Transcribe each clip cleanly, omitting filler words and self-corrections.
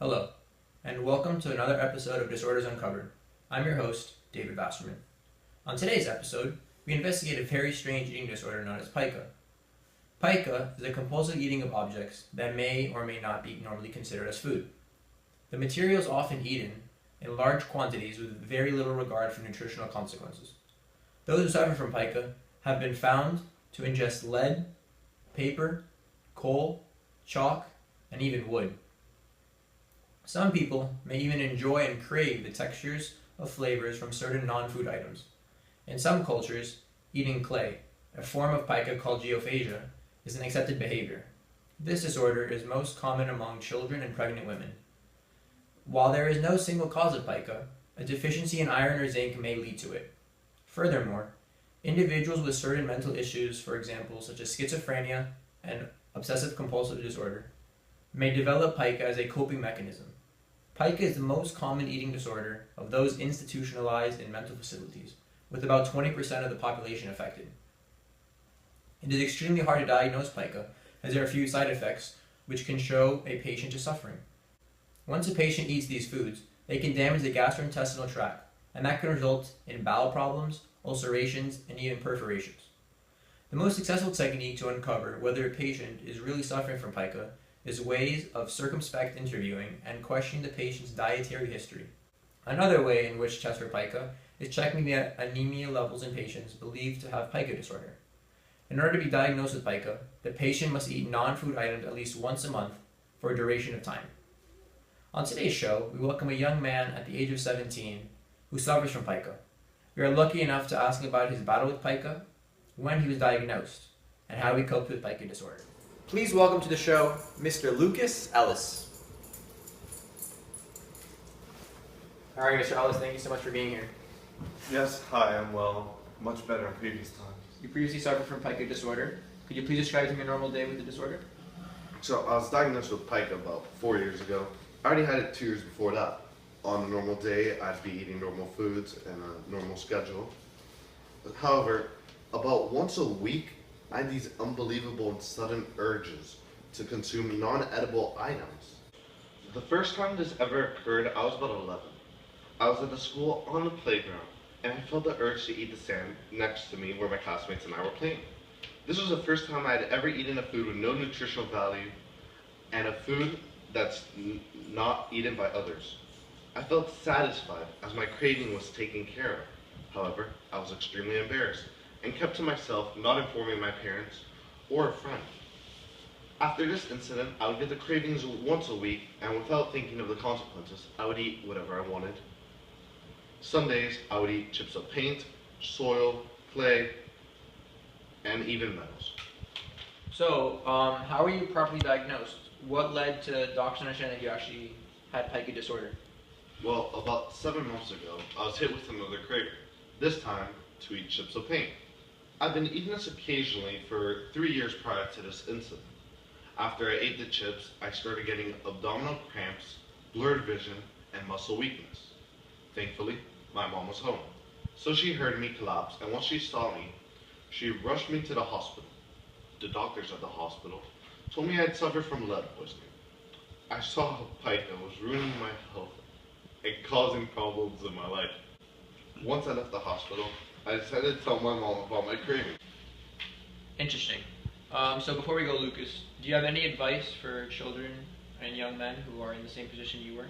Hello, and welcome to another episode of Disorders Uncovered. I'm your host, David Wasserman. On today's episode, we investigate a very strange eating disorder known as pica. Pica is a compulsive eating of objects that may or may not be normally considered as food. The material is often eaten in large quantities with very little regard for nutritional consequences. Those who suffer from pica have been found to ingest lead, paper, coal, chalk, and even wood. Some people may even enjoy and crave the textures of flavors from certain non-food items. In some cultures, eating clay, a form of pica called geophagia, is an accepted behavior. This disorder is most common among children and pregnant women. While there is no single cause of pica, a deficiency in iron or zinc may lead to it. Furthermore, individuals with certain mental issues, for example, such as schizophrenia and obsessive-compulsive disorder, may develop pica as a coping mechanism. Pica is the most common eating disorder of those institutionalized in mental facilities, with about 20% of the population affected. It is extremely hard to diagnose pica, as there are few side effects which can show a patient is suffering. Once a patient eats these foods, they can damage the gastrointestinal tract, and that can result in bowel problems, ulcerations, and even perforations. The most successful technique to uncover whether a patient is really suffering from pica is ways of circumspect interviewing and questioning the patient's dietary history. Another way in which to test for pica is checking the anemia levels in patients believed to have pica disorder. In order to be diagnosed with pica, the patient must eat non-food items at least once a month for a duration of time. On today's show, we welcome a young man at the age of 17 who suffers from pica. We are lucky enough to ask him about his battle with pica, when he was diagnosed, and how he coped with pica disorder. Please welcome to the show, Mr. Lucas Ellis. All right, Mr. Ellis, thank you so much for being here. Yes, hi, I'm well. Much better in previous times. You previously suffered from pica disorder. Could you please describe to me a normal day with the disorder? So I was diagnosed with pica about 4 years ago. I already had it 2 years before that. On a normal day, I'd be eating normal foods and a normal schedule. However, about once a week, I had these unbelievable and sudden urges to consume non-edible items. The first time this ever occurred, I was about 11. I was at the school on the playground, and I felt the urge to eat the sand next to me where my classmates and I were playing. This was the first time I had ever eaten a food with no nutritional value and a food that's not eaten by others. I felt satisfied as my craving was taken care of. However, I was extremely embarrassed and kept to myself, not informing my parents or a friend. After this incident, I would get the cravings once a week, and without thinking of the consequences, I would eat whatever I wanted. Some days, I would eat chips of paint, soil, clay, and even metals. So, how were you properly diagnosed? What led to doctors understanding that you actually had pica disorder? Well, about 7 months ago, I was hit with another craving, this time to eat chips of paint. I've been eating this occasionally for 3 years prior to this incident. After I ate the chips, I started getting abdominal cramps, blurred vision, and muscle weakness. Thankfully, my mom was home, so she heard me collapse, and once she saw me, she rushed me to the hospital. The doctors at the hospital told me I had suffered from lead poisoning. I saw how pica was ruining my health and causing problems in my life. Once I left the hospital, I decided to tell my mom about my craving. Interesting. So before we go, Lucas, do you have any advice for children and young men who are in the same position you were?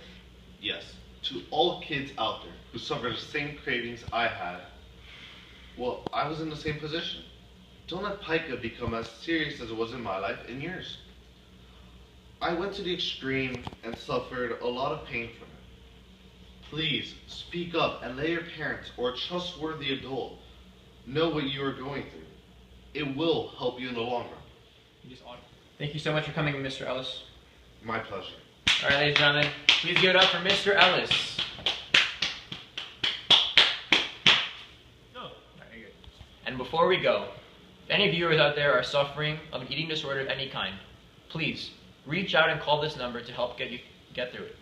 Yes, to all kids out there who suffer the same cravings I had, well, I was in the same position. Don't let pica become as serious as it was in my life in yours. I went to the extreme and suffered a lot of pain from it. Please speak up and let your parents or a trustworthy adult know what you are going through. It will help you in the long run. Thank you so much for coming, Mr. Ellis. My pleasure. All right, ladies and gentlemen, please give it up for Mr. Ellis. And before we go, if any viewers out there are suffering of an eating disorder of any kind, please reach out and call this number to help get through it.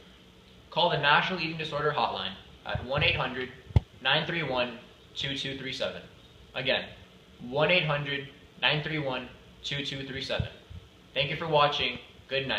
Call the National Eating Disorder Hotline at 1-800-931-2237. Again, 1-800-931-2237. Thank you for watching. Good night.